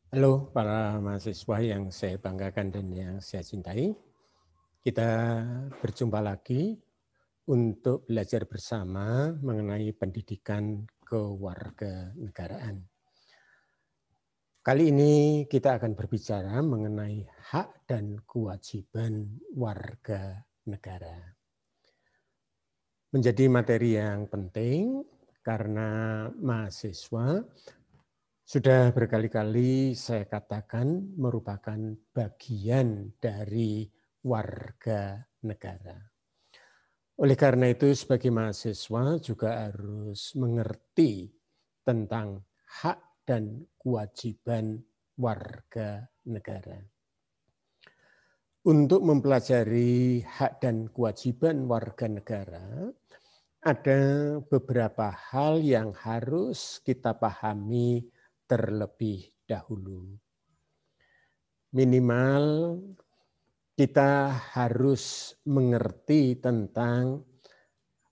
Halo para mahasiswa yang saya banggakan dan yang saya cintai. Kita berjumpa lagi untuk belajar bersama mengenai pendidikan kewarganegaraan. Kali ini kita akan berbicara mengenai hak dan kewajiban warga negara. Menjadi materi yang penting karena mahasiswa sudah berkali-kali saya katakan merupakan bagian dari warga negara. Oleh karena itu sebagai mahasiswa juga harus mengerti tentang hak dan kewajiban warga negara. Untuk mempelajari hak dan kewajiban warga negara, ada beberapa hal yang harus kita pahami terlebih dahulu. Minimal kita harus mengerti tentang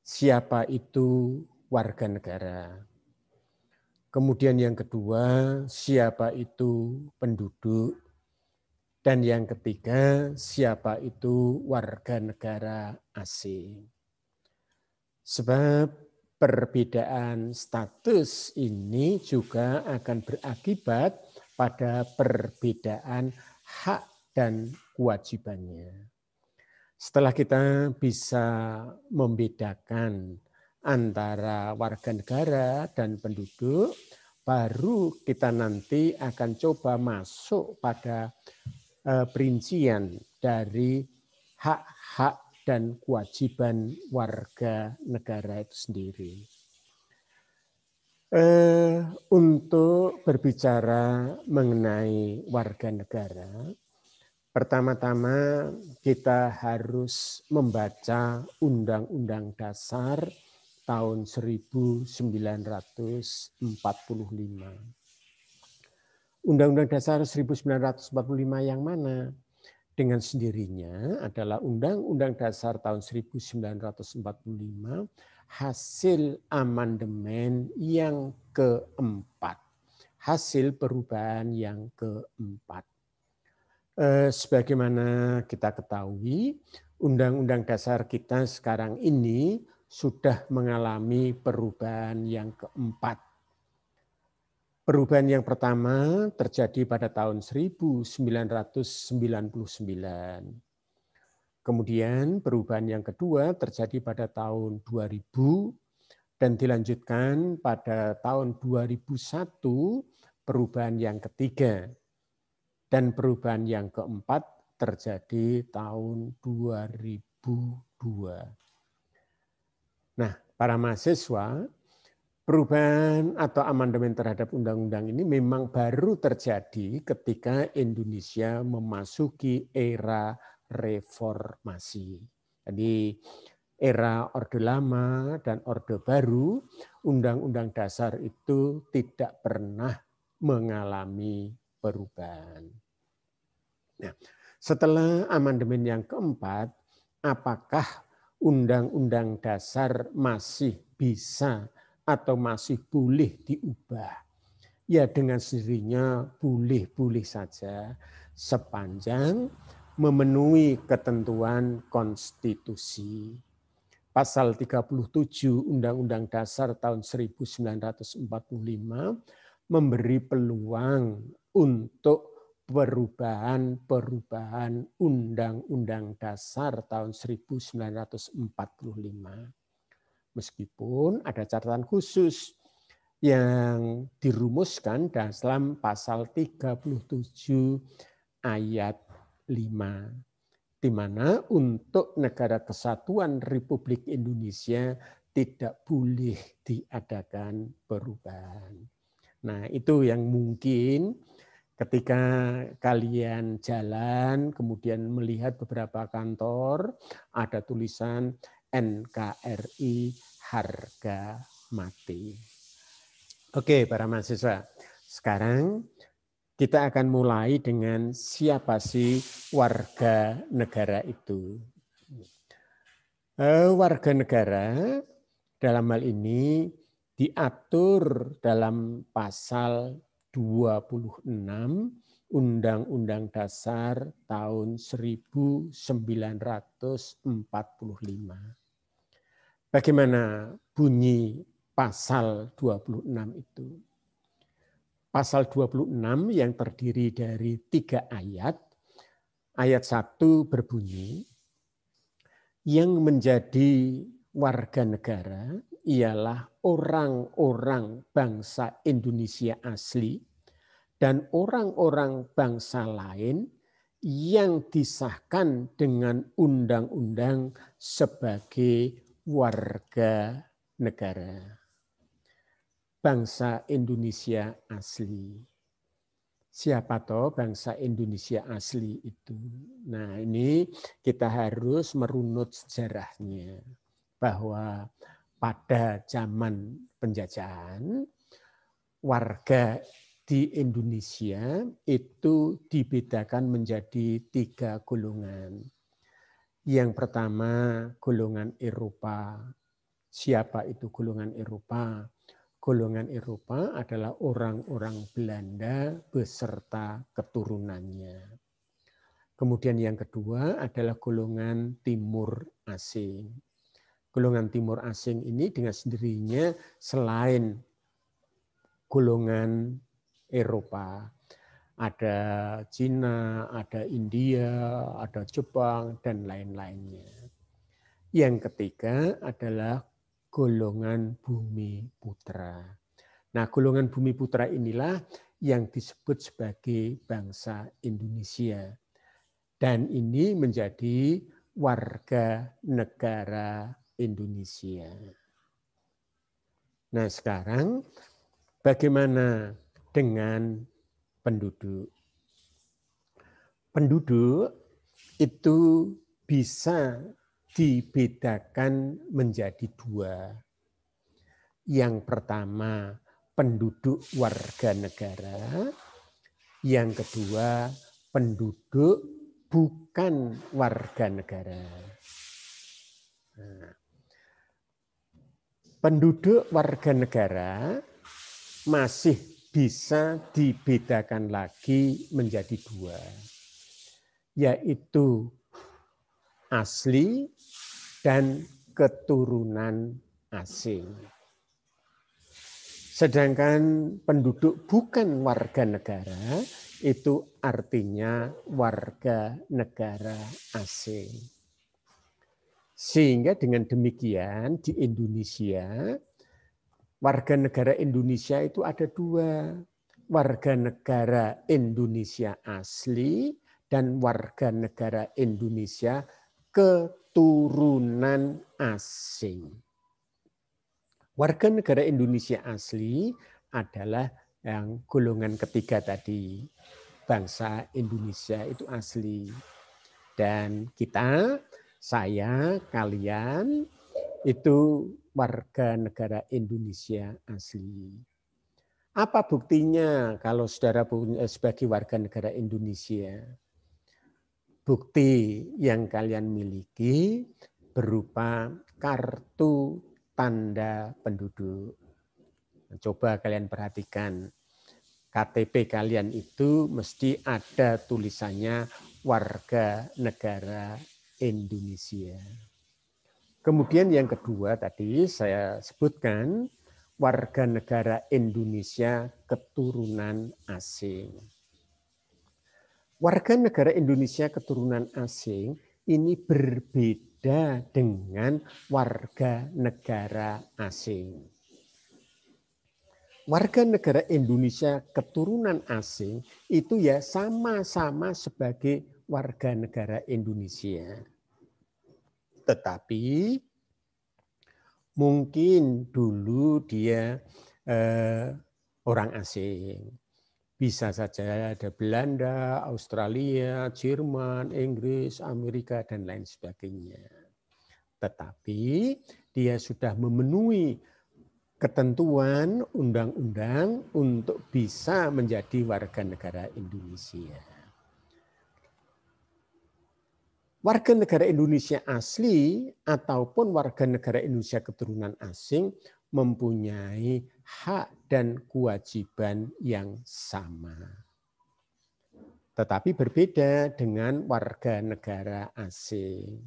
siapa itu warga negara. Kemudian yang kedua, siapa itu penduduk. Dan yang ketiga, siapa itu warga negara asing. Sebab perbedaan status ini juga akan berakibat pada perbedaan hak dan kewajibannya. Setelah kita bisa membedakan antara warga negara dan penduduk, baru kita nanti akan coba masuk pada perincian dari hak-hak dan kewajiban warga negara itu sendiri. Untuk berbicara mengenai warga negara, pertama-tama kita harus membaca Undang-Undang Dasar tahun 1945. Undang-Undang Dasar 1945 yang mana? Dengan sendirinya adalah Undang-Undang Dasar tahun 1945 hasil amandemen yang keempat. Hasil perubahan yang keempat. Sebagaimana kita ketahui, Undang-Undang Dasar kita sekarang ini sudah mengalami perubahan yang keempat. Perubahan yang pertama terjadi pada tahun 1999. Kemudian perubahan yang kedua terjadi pada tahun 2000 dan dilanjutkan pada tahun 2001 perubahan yang ketiga. Dan perubahan yang keempat terjadi tahun 2002. Nah, para mahasiswa, perubahan atau amandemen terhadap undang-undang ini memang baru terjadi ketika Indonesia memasuki era reformasi. Jadi era Orde Lama dan Orde Baru, Undang-Undang Dasar itu tidak pernah mengalami perubahan. Nah, setelah amandemen yang keempat, apakah Undang-Undang Dasar masih bisa atau masih boleh diubah? Ya dengan sendirinya boleh-boleh saja sepanjang memenuhi ketentuan konstitusi. Pasal 37 Undang-Undang Dasar tahun 1945 memberi peluang untuk perubahan Undang-Undang Dasar tahun 1945. Meskipun ada catatan khusus yang dirumuskan dalam pasal 37 ayat 5, di mana untuk negara kesatuan Republik Indonesia tidak boleh diadakan perubahan. Nah, itu yang mungkin ketika kalian jalan, kemudian melihat beberapa kantor, ada tulisan NKRI harga mati. Oke, para mahasiswa. Sekarang kita akan mulai dengan siapa sih warga negara itu. Warga negara dalam hal ini diatur dalam pasal Undang-Undang Dasar tahun 1945. Bagaimana bunyi pasal 26 itu? Pasal 26 yang terdiri dari 3 ayat. Ayat 1 berbunyi, yang menjadi warga negara ialah orang-orang bangsa Indonesia asli dan orang-orang bangsa lain yang disahkan dengan undang-undang sebagai warga negara. Bangsa Indonesia asli. Siapa toh bangsa Indonesia asli itu? Nah, ini kita harus merunut sejarahnya. Bahwa pada zaman penjajahan, warga di Indonesia itu dibedakan menjadi 3 golongan. Yang pertama, golongan Eropa. Siapa itu golongan Eropa? Golongan Eropa adalah orang-orang Belanda beserta keturunannya. Kemudian yang kedua adalah golongan Timur Asing. Golongan Timur Asing ini dengan sendirinya selain golongan Eropa. Ada Cina, ada India, ada Jepang, dan lain-lainnya. Yang ketiga adalah golongan Bumi Putra. Nah, golongan Bumi Putra inilah yang disebut sebagai bangsa Indonesia. Dan ini menjadi warga negara Indonesia. Nah, sekarang bagaimana dengan penduduk? Penduduk itu bisa dibedakan menjadi 2. Yang pertama, penduduk warga negara. Yang kedua, penduduk bukan warga negara. Nah, penduduk warga negara masih bisa dibedakan lagi menjadi 2, yaitu asli dan keturunan asing. Sedangkan penduduk bukan warga negara itu artinya warga negara asing. Sehingga dengan demikian di Indonesia, warga negara Indonesia itu ada 2. Warga negara Indonesia asli dan warga negara Indonesia keturunan asing. Warga negara Indonesia asli adalah yang golongan ketiga tadi. Bangsa Indonesia itu asli. Dan kita, saya, kalian itu warga negara Indonesia asli. Apa buktinya kalau saudara sebagai warga negara Indonesia? Bukti yang kalian miliki berupa kartu tanda penduduk. Coba kalian perhatikan, KTP kalian itu mesti ada tulisannya warga negara Indonesia. Kemudian yang kedua tadi saya sebutkan, warga negara Indonesia keturunan asing. Warga negara Indonesia keturunan asing ini berbeda dengan warga negara asing. Warga negara Indonesia keturunan asing itu ya sama-sama sebagai warga negara Indonesia. Tetapi mungkin dulu dia orang asing. Bisa saja ada Belanda, Australia, Jerman, Inggris, Amerika, dan lain sebagainya. Tetapi dia sudah memenuhi ketentuan undang-undang untuk bisa menjadi warga negara Indonesia. Warga negara Indonesia asli ataupun warga negara Indonesia keturunan asing mempunyai hak dan kewajiban yang sama. Tetapi berbeda dengan warga negara asing.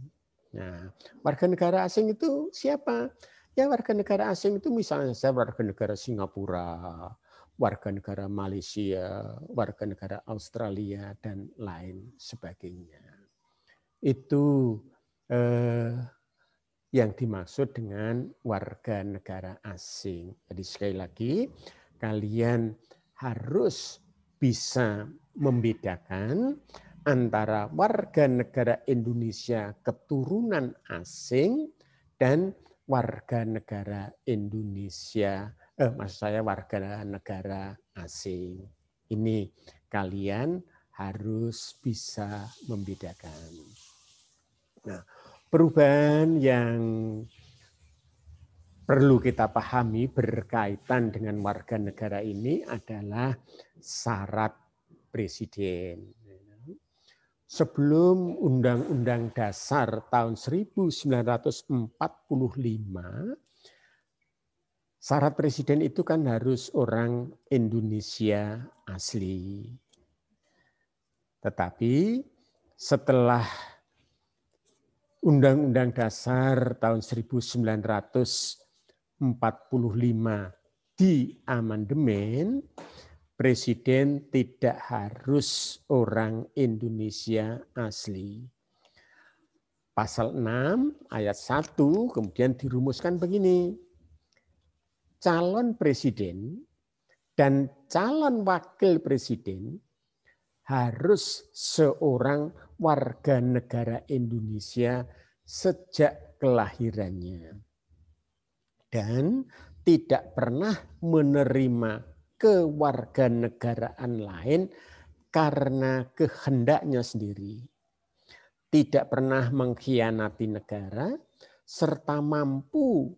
Nah, warga negara asing itu siapa? Ya, warga negara asing itu misalnya saya warga negara Singapura, warga negara Malaysia, warga negara Australia, dan lain sebagainya. Itu yang dimaksud dengan warga negara asing. Jadi sekali lagi, kalian harus bisa membedakan antara warga negara Indonesia keturunan asing dan warga negara Indonesia, maksud saya warga negara asing. Ini kalian harus bisa membedakan. Nah, perubahan yang perlu kita pahami berkaitan dengan warga negara ini adalah syarat presiden. Sebelum Undang-Undang Dasar tahun 1945, syarat presiden itu kan harus orang Indonesia asli. Tetapi setelah Undang-Undang Dasar tahun 1945 di amandemen, presiden tidak harus orang Indonesia asli. Pasal 6 ayat 1 kemudian dirumuskan begini. Calon presiden dan calon wakil presiden harus seorang warga negara Indonesia sejak kelahirannya dan tidak pernah menerima kewarganegaraan lain karena kehendaknya sendiri, tidak pernah mengkhianati negara, serta mampu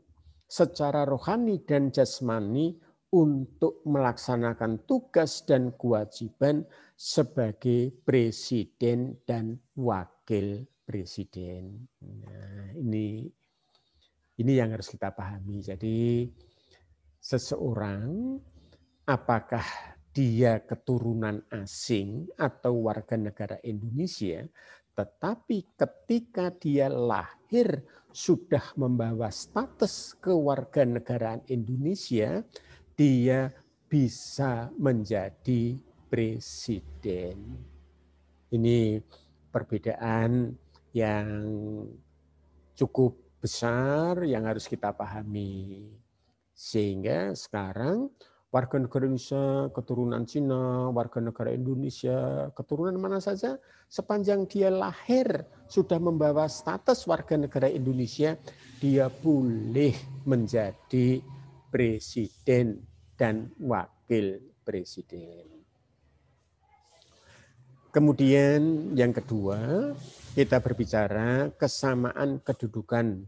secara rohani dan jasmani untuk melaksanakan tugas dan kewajiban sebagai presiden dan wakil presiden. Nah, ini yang harus kita pahami. Jadi seseorang apakah dia keturunan asing atau warga negara Indonesia, tetapi ketika dia lahir sudah membawa status kewarganegaraan Indonesia, dia bisa menjadi presiden. Ini perbedaan yang cukup besar yang harus kita pahami. Sehingga sekarang warga negara Indonesia, keturunan Cina, warga negara Indonesia, keturunan mana saja, sepanjang dia lahir sudah membawa status warga negara Indonesia, dia boleh menjadi presiden dan wakil presiden. Kemudian yang kedua, kita berbicara kesamaan kedudukan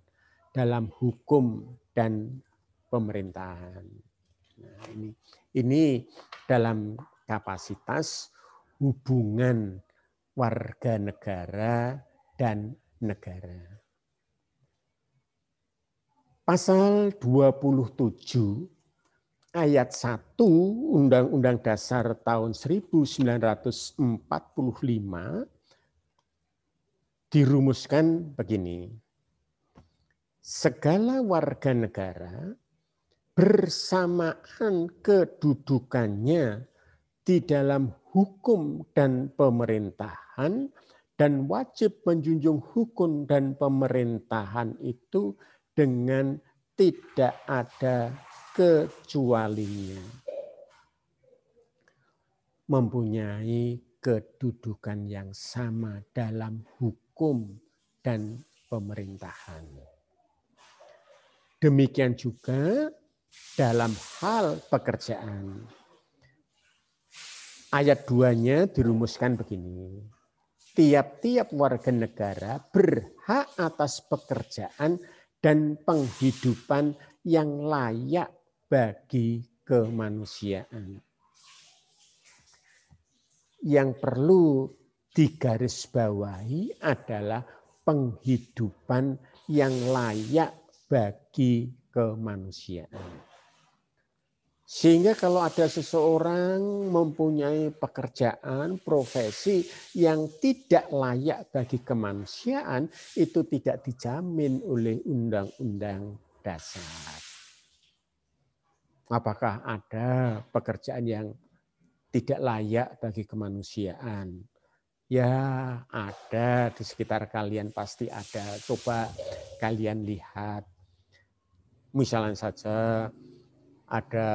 dalam hukum dan pemerintahan. Nah, ini dalam kapasitas hubungan warga negara dan negara. Pasal 27 ayat 1 Undang-Undang Dasar tahun 1945 dirumuskan begini. Segala warga negara bersamaan kedudukannya di dalam hukum dan pemerintahan dan wajib menjunjung hukum dan pemerintahan itu dengan tidak ada kecualinya. Mempunyai kedudukan yang sama dalam hukum dan pemerintahan. Demikian juga dalam hal pekerjaan. Ayat 2-nya dirumuskan begini. Tiap-tiap warga negara berhak atas pekerjaan dan penghidupan yang layak bagi kemanusiaan. Yang perlu digarisbawahi adalah penghidupan yang layak bagi kemanusiaan. Sehingga kalau ada seseorang mempunyai pekerjaan, profesi yang tidak layak bagi kemanusiaan, itu tidak dijamin oleh Undang-Undang Dasar. Apakah ada pekerjaan yang tidak layak bagi kemanusiaan? Ya, ada di sekitar kalian pasti ada. Coba kalian lihat. Misalnya saja ada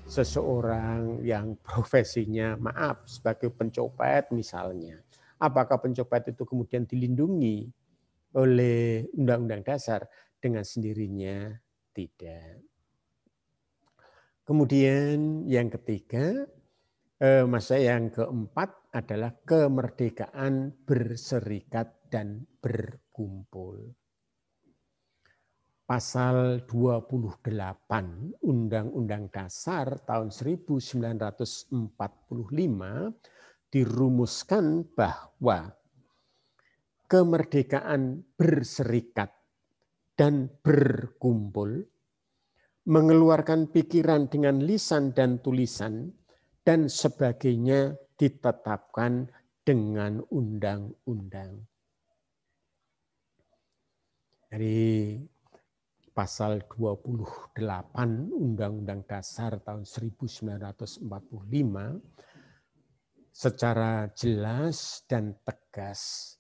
seseorang yang profesinya maaf sebagai pencopet misalnya. Apakah pencopet itu kemudian dilindungi oleh Undang-Undang Dasar? Dengan sendirinya tidak. Kemudian yang ketiga, yang keempat adalah kemerdekaan berserikat dan berkumpul. Pasal 28 Undang-Undang Dasar tahun 1945 dirumuskan bahwa kemerdekaan berserikat dan berkumpul, mengeluarkan pikiran dengan lisan dan tulisan, dan sebagainya ditetapkan dengan undang-undang. Dari Pasal 28 Undang-Undang Dasar tahun 1945 secara jelas dan tegas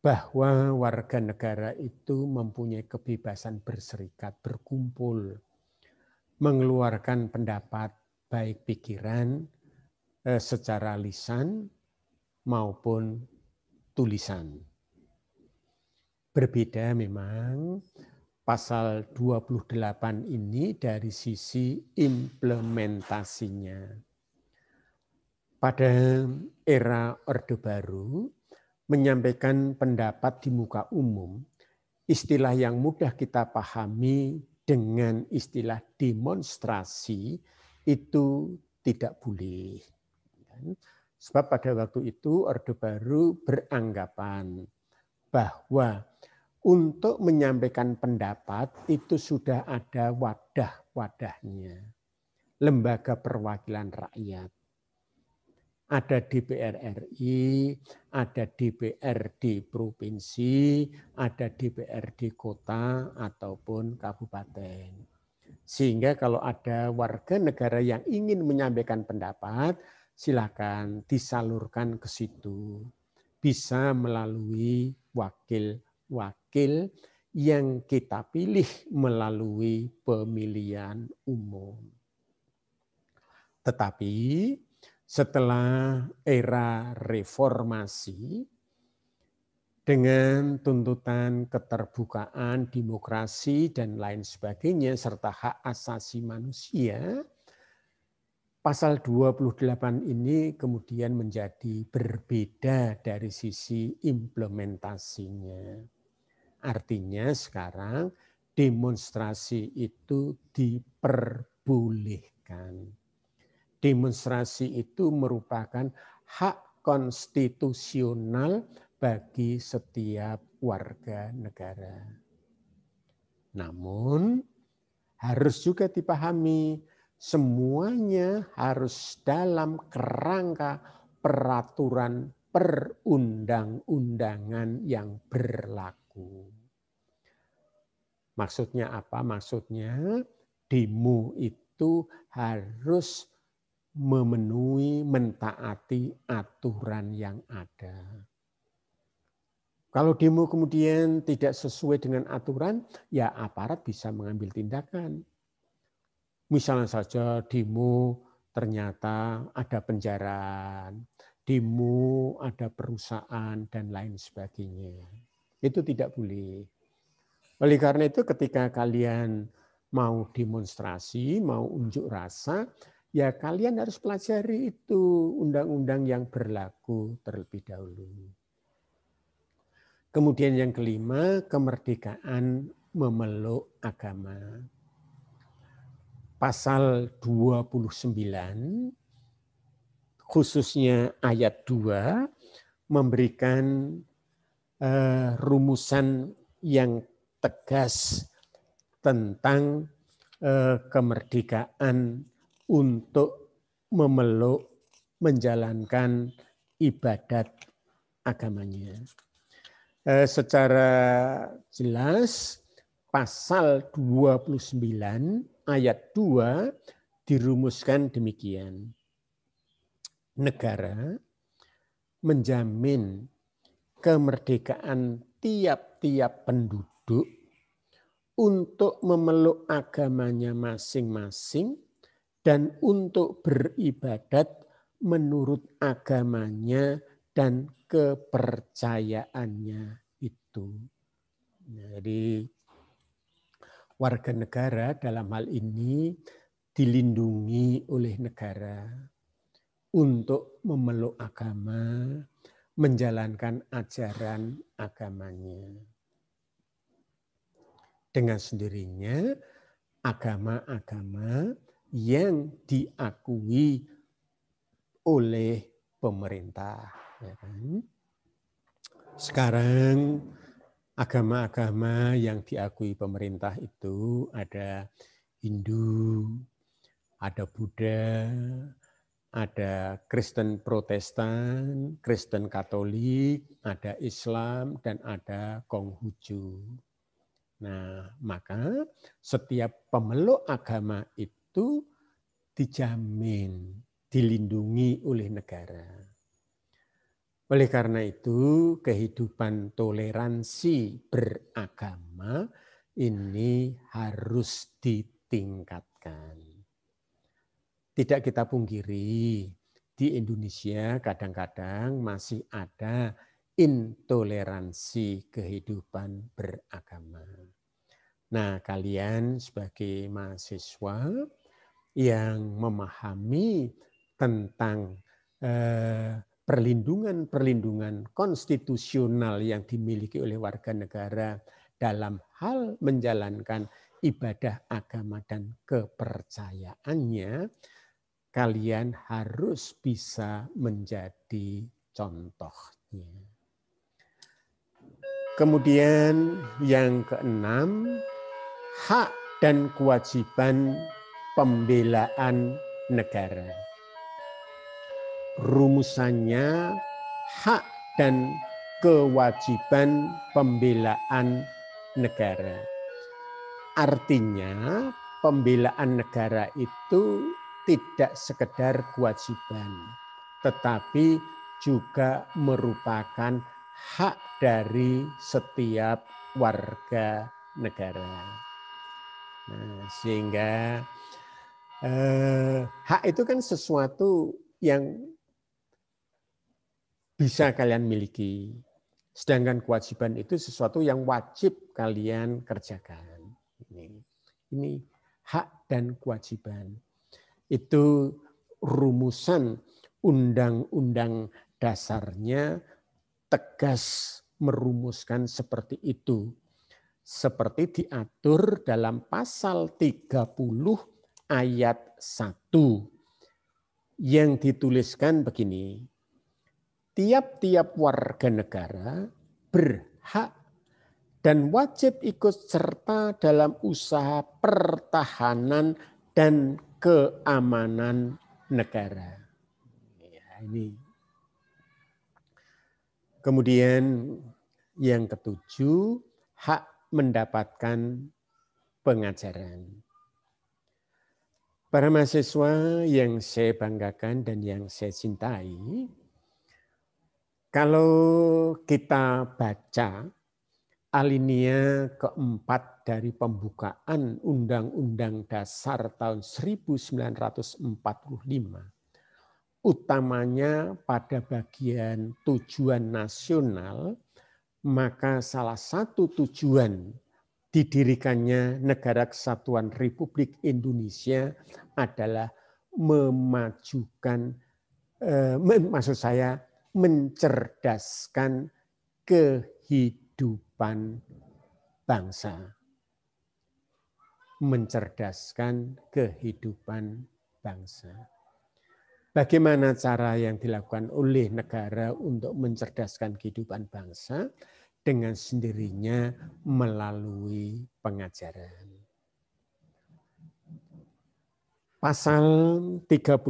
bahwa warga negara itu mempunyai kebebasan berserikat, berkumpul, mengeluarkan pendapat baik pikiran secara lisan maupun tulisan. Berbeda memang pasal 28 ini dari sisi implementasinya. Pada era Orde Baru, menyampaikan pendapat di muka umum, istilah yang mudah kita pahami dengan istilah demonstrasi itu tidak boleh. Sebab pada waktu itu Orde Baru beranggapan bahwa untuk menyampaikan pendapat itu sudah ada wadah-wadahnya. Lembaga perwakilan rakyat. Ada DPR RI, ada DPRD provinsi, ada DPRD kota ataupun kabupaten. Sehingga kalau ada warga negara yang ingin menyampaikan pendapat, silakan disalurkan ke situ. Bisa melalui wakil-wakil yang kita pilih melalui pemilihan umum. Tetapi setelah era reformasi, dengan tuntutan keterbukaan, demokrasi, dan lain sebagainya, serta hak asasi manusia, Pasal 28 ini kemudian menjadi berbeda dari sisi implementasinya. Artinya sekarang demonstrasi itu diperbolehkan. Demonstrasi itu merupakan hak konstitusional bagi setiap warga negara. Namun harus juga dipahami, semuanya harus dalam kerangka peraturan perundang-undangan yang berlaku. Maksudnya apa? Maksudnya demo itu harus memenuhi, mentaati aturan yang ada. Kalau demo kemudian tidak sesuai dengan aturan, ya aparat bisa mengambil tindakan. Misalnya saja demo ternyata ada penjarahan, demo ada perusahaan dan lain sebagainya. Itu tidak boleh. Oleh karena itu ketika kalian mau demonstrasi, mau unjuk rasa, ya kalian harus pelajari itu undang-undang yang berlaku terlebih dahulu. Kemudian yang kelima, kemerdekaan memeluk agama. Pasal 29, khususnya ayat 2, memberikan rumusan yang tegas tentang kemerdekaan untuk memeluk, menjalankan ibadat agamanya. Secara jelas pasal 29 ayat 2 dirumuskan demikian. Negara menjamin kemerdekaan tiap-tiap penduduk untuk memeluk agamanya masing-masing dan untuk beribadat menurut agamanya dan kepercayaannya itu. Jadi warga negara dalam hal ini dilindungi oleh negara untuk memeluk agama, menjalankan ajaran agamanya. Dengan sendirinya agama-agama yang diakui oleh pemerintah. Ya kan? Sekarang agama-agama yang diakui pemerintah itu ada Hindu, ada Buddha, ada Kristen Protestan, Kristen Katolik, ada Islam, dan ada Konghucu. Nah, maka setiap pemeluk agama itu dijamin, dilindungi oleh negara. Oleh karena itu, kehidupan toleransi beragama ini harus ditingkatkan. Tidak kita pungkiri, di Indonesia kadang-kadang masih ada intoleransi kehidupan beragama. Nah, kalian sebagai mahasiswa yang memahami tentang perlindungan-perlindungan konstitusional yang dimiliki oleh warga negara dalam hal menjalankan ibadah agama dan kepercayaannya, kalian harus bisa menjadi contohnya. Kemudian yang keenam, hak dan kewajiban pembelaan negara. Rumusannya hak dan kewajiban pembelaan negara. Artinya pembelaan negara itu tidak sekedar kewajiban, tetapi juga merupakan hak dari setiap warga negara. Nah, sehingga hak itu kan sesuatu yang bisa kalian miliki. Sedangkan kewajiban itu sesuatu yang wajib kalian kerjakan. Ini hak dan kewajiban. Itu rumusan undang-undang dasarnya tegas merumuskan seperti itu. Seperti diatur dalam pasal 30 ayat 1 yang dituliskan begini. Tiap-tiap warga negara berhak dan wajib ikut serta dalam usaha pertahanan dan keamanan negara. Ya, ini. Kemudian yang ketujuh, hak mendapatkan pengajaran. Para mahasiswa yang saya banggakan dan yang saya cintai, kalau kita baca alinea keempat dari pembukaan Undang-Undang Dasar tahun 1945, utamanya pada bagian tujuan nasional, maka salah satu tujuan didirikannya Negara Kesatuan Republik Indonesia adalah memajukan, maksud saya mencerdaskan kehidupan bangsa. Mencerdaskan kehidupan bangsa. Bagaimana cara yang dilakukan oleh negara untuk mencerdaskan kehidupan bangsa? Dengan sendirinya melalui pengajaran. Pasal 31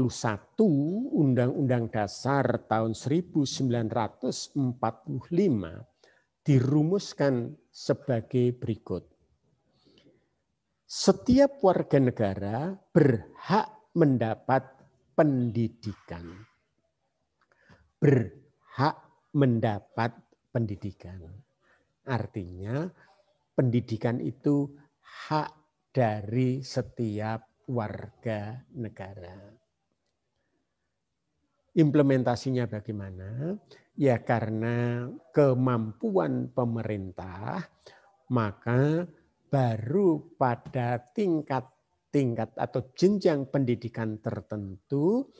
Undang-Undang Dasar tahun 1945 dirumuskan sebagai berikut. Setiap warga negara berhak mendapat pendidikan. Berhak mendapat pendidikan. Artinya pendidikan itu hak dari setiap warga negara. Implementasinya bagaimana? Ya karena kemampuan pemerintah, maka baru pada tingkat atau jenjang pendidikan tertentu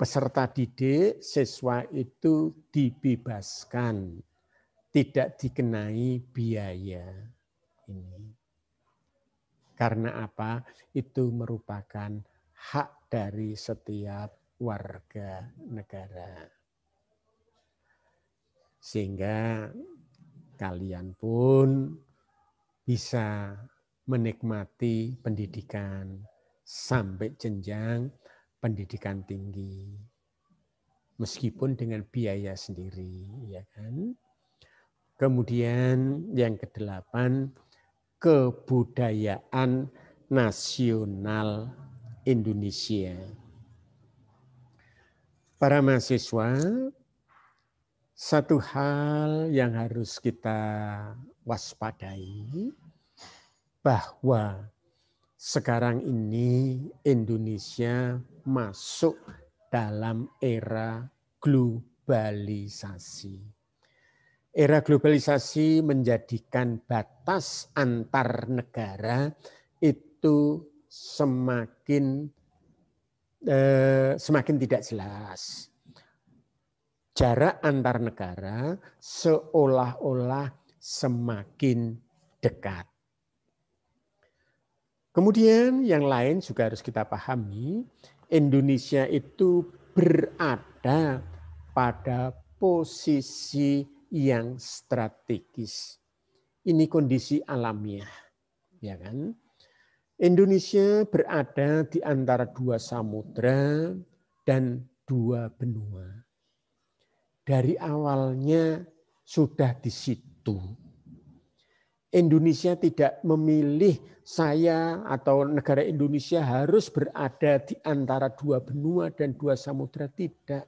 peserta didik, siswa itu dibebaskan, tidak dikenai biaya. Ini. Karena apa? Itu merupakan hak dari setiap warga negara. Sehingga kalian pun bisa menikmati pendidikan sampai jenjang pendidikan tinggi. Meskipun dengan biaya sendiri, ya kan? Kemudian yang kedelapan, kebudayaan nasional Indonesia. Para mahasiswa, satu hal yang harus kita waspadai bahwa sekarang ini Indonesia masuk dalam era globalisasi. Era globalisasi menjadikan batas antar negara itu semakin tidak jelas. Jarak antar negara seolah-olah semakin dekat. Kemudian yang lain juga harus kita pahami, Indonesia itu berada pada posisi yang strategis. Ini kondisi alamiah, ya kan? Indonesia berada di antara dua samudra dan dua benua. Dari awalnya sudah di situ. Indonesia tidak memilih saya atau negara Indonesia harus berada di antara dua benua dan dua samudra, tidak.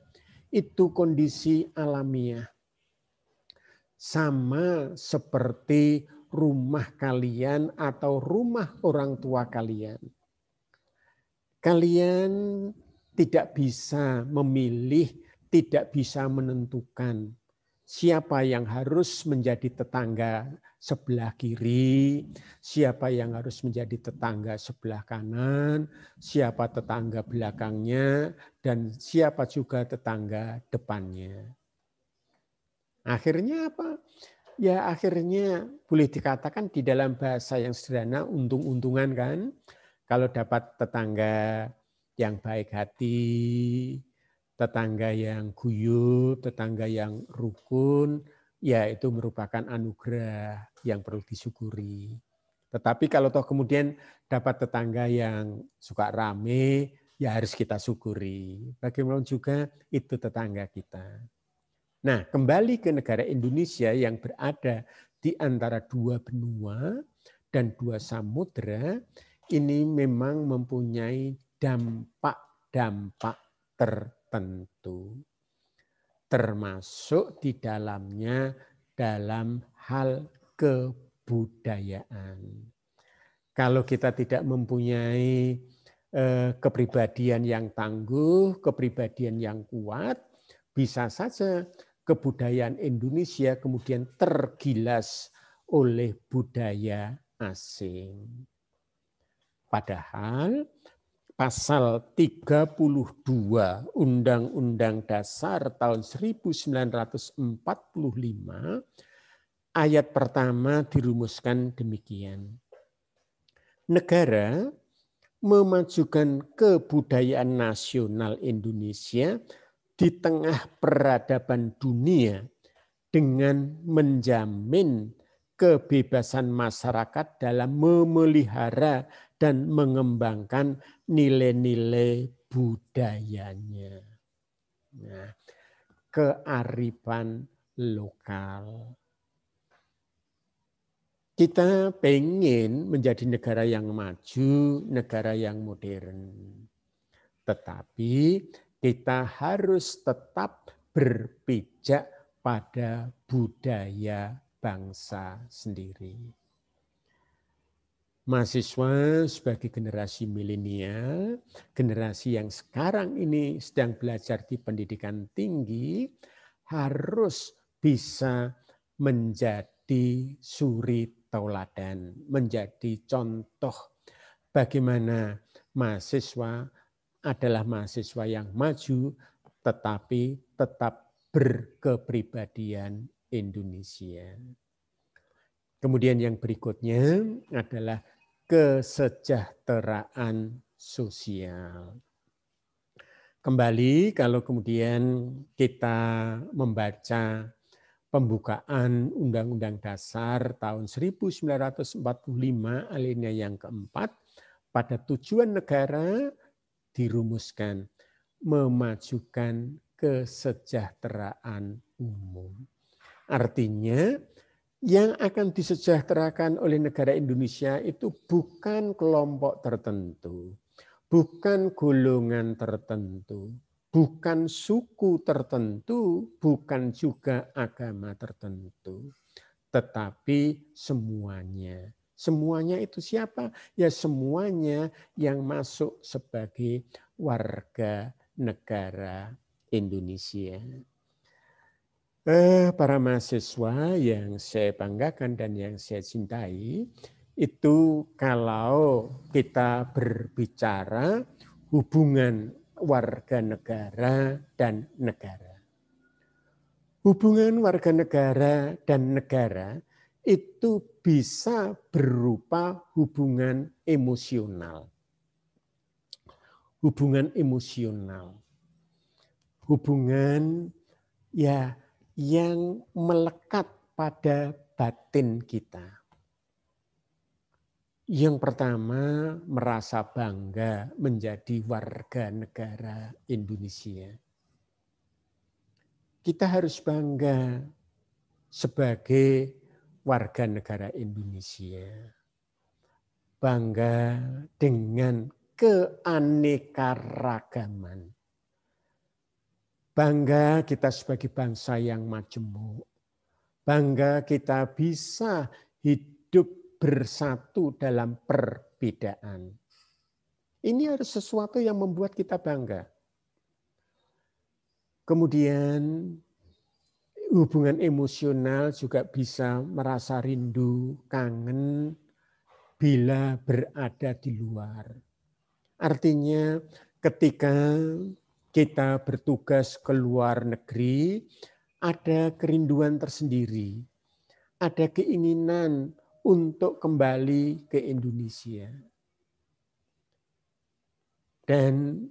Itu kondisi alamiah. Sama seperti rumah kalian atau rumah orang tua kalian. Kalian tidak bisa memilih, tidak bisa menentukan siapa yang harus menjadi tetangga sebelah kiri, siapa yang harus menjadi tetangga sebelah kanan, siapa tetangga belakangnya, dan siapa juga tetangga depannya. Akhirnya apa? Ya akhirnya boleh dikatakan di dalam bahasa yang sederhana untung-untungan kan. Kalau dapat tetangga yang baik hati, tetangga yang guyup, tetangga yang rukun, ya itu merupakan anugerah yang perlu disyukuri. Tetapi kalau toh kemudian dapat tetangga yang suka rame, ya harus kita syukuri. Bagaimana juga itu tetangga kita. Nah, kembali ke negara Indonesia yang berada di antara dua benua dan dua samudra, ini memang mempunyai dampak-dampak tertentu. Termasuk di dalamnya dalam hal kebudayaan. Kalau kita tidak mempunyai kepribadian yang tangguh, kepribadian yang kuat, bisa saja kebudayaan Indonesia kemudian tergilas oleh budaya asing. Padahal pasal 32 Undang-Undang Dasar tahun 1945 ayat pertama dirumuskan demikian. Negara memajukan kebudayaan nasional Indonesia di tengah peradaban dunia dengan menjamin kebebasan masyarakat dalam memelihara dan mengembangkan nilai-nilai budayanya. Nah, kearifan lokal. Kita pengen menjadi negara yang maju, negara yang modern. Tetapi kita harus tetap berpijak pada budaya bangsa sendiri. Mahasiswa sebagai generasi milenial, generasi yang sekarang ini sedang belajar di pendidikan tinggi, harus bisa menjadi suri tauladan, menjadi contoh bagaimana mahasiswa adalah mahasiswa yang maju, tetapi tetap berkepribadian Indonesia. Kemudian yang berikutnya adalah kesejahteraan sosial. Kembali kalau kemudian kita membaca pembukaan Undang-Undang Dasar tahun 1945 alinea yang keempat, pada tujuan negara dirumuskan memajukan kesejahteraan umum. Artinya yang akan disejahterakan oleh negara Indonesia itu bukan kelompok tertentu, bukan golongan tertentu, bukan suku tertentu, bukan juga agama tertentu, tetapi semuanya. Semuanya itu siapa? Ya semuanya yang masuk sebagai warga negara Indonesia. Para mahasiswa yang saya banggakan dan yang saya cintai, itu kalau kita berbicara hubungan warga negara dan negara. Hubungan warga negara dan negara itu bisa berupa hubungan emosional. Hubungan emosional. Hubungan ya yang melekat pada batin kita. Yang pertama, merasa bangga menjadi warga negara Indonesia. Kita harus bangga sebagai warga negara Indonesia. Bangga dengan keanekaragaman. Bangga kita sebagai bangsa yang majemuk. Bangga kita bisa hidup bersatu dalam perbedaan. Ini harus sesuatu yang membuat kita bangga. Kemudian hubungan emosional juga bisa merasa rindu, kangen bila berada di luar. Artinya ketika kita bertugas ke luar negeri, ada kerinduan tersendiri, ada keinginan untuk kembali ke Indonesia. Dan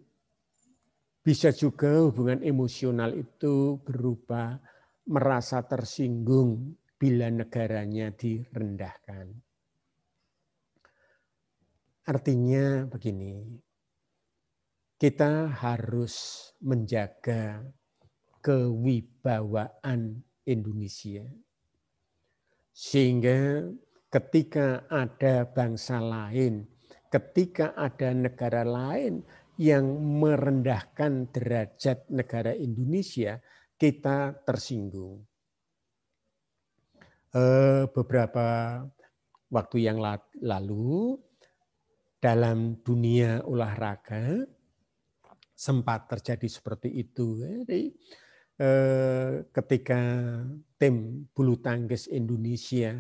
bisa juga hubungan emosional itu berupa merasa tersinggung bila negaranya direndahkan. Artinya begini, kita harus menjaga kewibawaan Indonesia. Sehingga ketika ada bangsa lain, ketika ada negara lain yang merendahkan derajat negara Indonesia, kita tersinggung. Beberapa waktu yang lalu, dalam dunia olahraga, sempat terjadi seperti itu. Jadi, ketika tim bulu tangkis Indonesia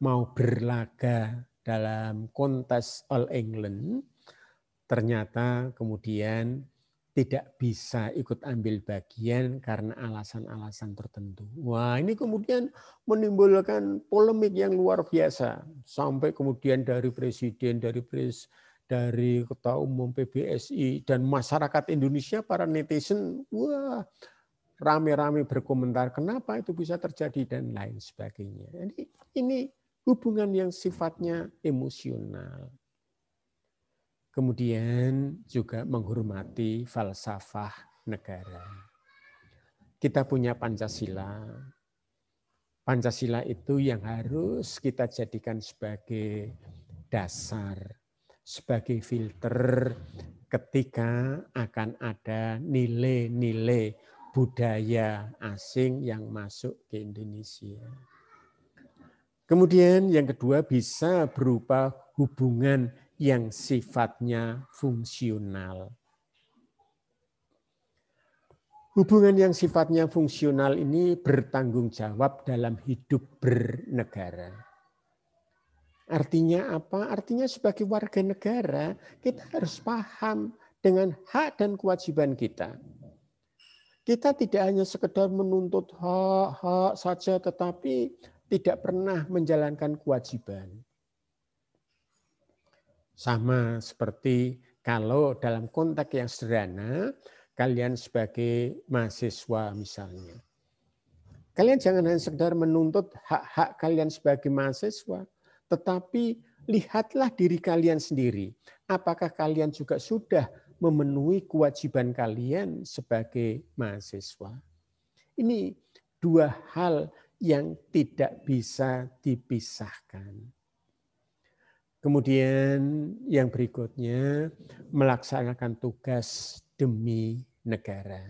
mau berlaga dalam kontes All England, ternyata kemudian tidak bisa ikut ambil bagian karena alasan-alasan tertentu. Wah, ini kemudian menimbulkan polemik yang luar biasa. Sampai kemudian dari presiden, dari Ketua Umum PBSI dan masyarakat Indonesia, para netizen, wah, rame-rame berkomentar kenapa itu bisa terjadi dan lain sebagainya. Jadi ini hubungan yang sifatnya emosional. Kemudian juga menghormati falsafah negara. Kita punya Pancasila. Pancasila itu yang harus kita jadikan sebagai dasar, sebagai filter ketika akan ada nilai-nilai budaya asing yang masuk ke Indonesia. Kemudian yang kedua bisa berupa hubungan yang sifatnya fungsional. Hubungan yang sifatnya fungsional ini bertanggung jawab dalam hidup bernegara. Artinya apa? Artinya sebagai warga negara kita harus paham dengan hak dan kewajiban kita. Kita tidak hanya sekedar menuntut hak saja tetapi tidak pernah menjalankan kewajiban. Sama seperti kalau dalam konteks yang sederhana, kalian sebagai mahasiswa misalnya. Kalian jangan hanya sekedar menuntut hak-hak kalian sebagai mahasiswa, tetapi lihatlah diri kalian sendiri. Apakah kalian juga sudah memenuhi kewajiban kalian sebagai mahasiswa? Ini dua hal yang tidak bisa dipisahkan. Kemudian yang berikutnya, melaksanakan tugas demi negara.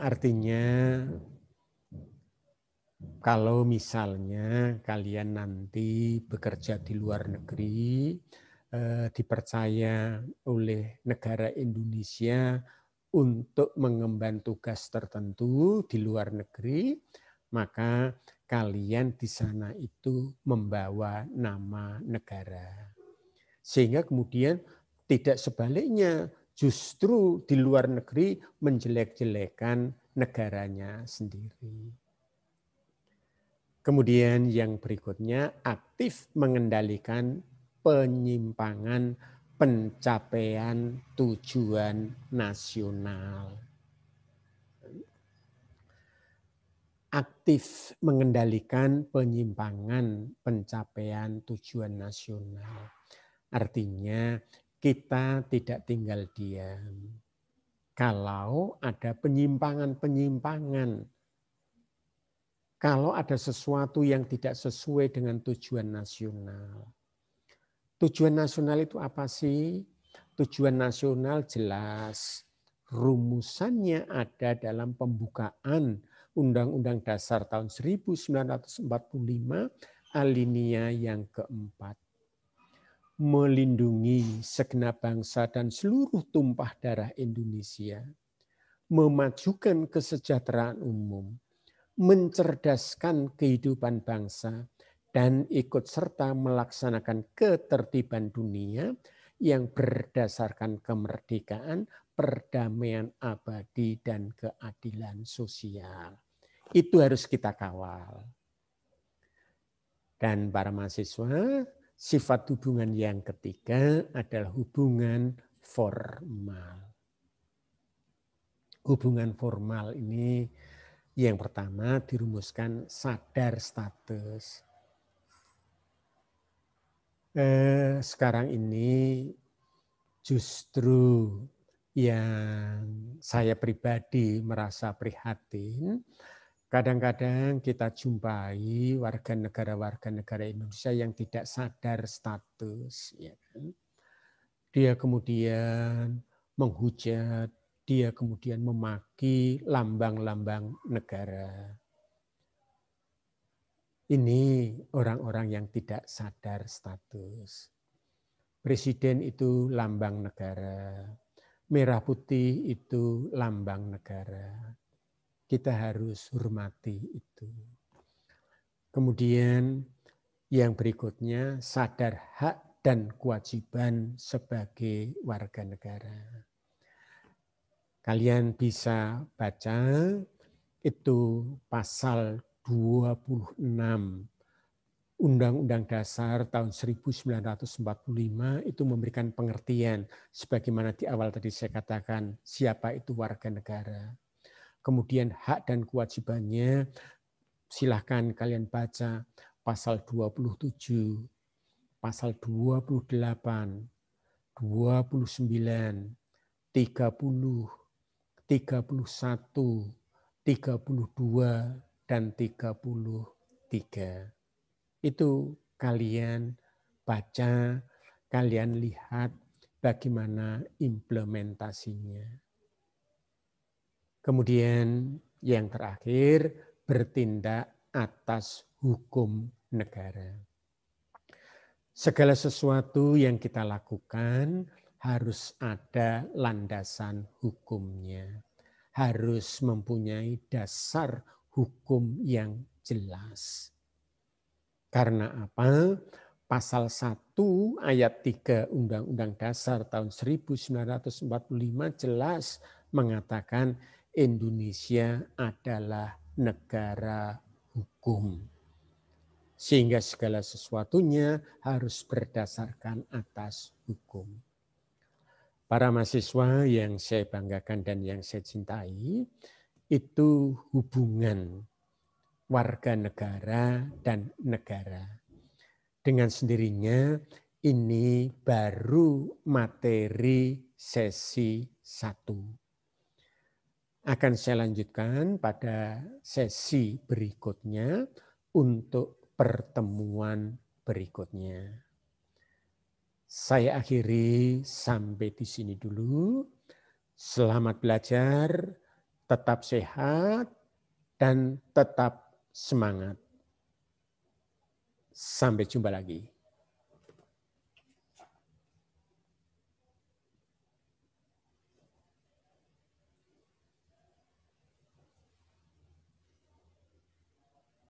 Artinya kalau misalnya kalian nanti bekerja di luar negeri, dipercaya oleh negara Indonesia untuk mengemban tugas tertentu di luar negeri, maka kalian di sana itu membawa nama negara. Sehingga kemudian tidak sebaliknya, justru di luar negeri menjelek-jelekan negaranya sendiri. Kemudian yang berikutnya, aktif mengendalikan penyimpangan pencapaian tujuan nasional. Aktif mengendalikan penyimpangan pencapaian tujuan nasional. Artinya kita tidak tinggal diam. Kalau ada penyimpangan-penyimpangan, kalau ada sesuatu yang tidak sesuai dengan tujuan nasional. Tujuan nasional itu apa sih? Tujuan nasional jelas. Rumusannya ada dalam pembukaan Undang-Undang Dasar tahun 1945 alinea yang keempat. Melindungi segenap bangsa dan seluruh tumpah darah Indonesia. Memajukan kesejahteraan umum. Mencerdaskan kehidupan bangsa. Dan ikut serta melaksanakan ketertiban dunia yang berdasarkan kemerdekaan, perdamaian abadi, dan keadilan sosial. Itu harus kita kawal. Dan para mahasiswa, sifat hubungan yang ketiga adalah hubungan formal. Hubungan formal ini yang pertama dirumuskan sadar status. Sekarang ini justru yang saya pribadi merasa prihatin. Kadang-kadang kita jumpai warga negara Indonesia yang tidak sadar status. Ya kan? Dia kemudian menghujat, dia kemudian memaki lambang-lambang negara. Ini orang-orang yang tidak sadar status. Presiden itu lambang negara. Merah putih itu lambang negara. Kita harus hormati itu. Kemudian yang berikutnya sadar hak dan kewajiban sebagai warga negara. Kalian bisa baca itu pasal 26 Undang-Undang Dasar tahun 1945 itu memberikan pengertian sebagaimana di awal tadi saya katakan siapa itu warga negara. Kemudian hak dan kewajibannya silahkan kalian baca pasal 27 pasal 28, 29, 30, 31, 32, dan 33. Itu kalian baca, kalian lihat bagaimana implementasinya. Kemudian yang terakhir, bertindak atas hukum negara. Segala sesuatu yang kita lakukan harus ada landasan hukumnya. Harus mempunyai dasar hukum yang jelas. Karena apa? Pasal 1 ayat 3 Undang-Undang Dasar tahun 1945 jelas mengatakan Indonesia adalah negara hukum. Sehingga segala sesuatunya harus berdasarkan atas hukum. Para mahasiswa yang saya banggakan dan yang saya cintai, itu hubungan warga negara dan negara. Dengan sendirinya ini baru materi sesi 1. Akan saya lanjutkan pada sesi berikutnya untuk pertemuan berikutnya. Saya akhiri sampai di sini dulu. Selamat belajar, tetap sehat, dan tetap semangat. Sampai jumpa lagi.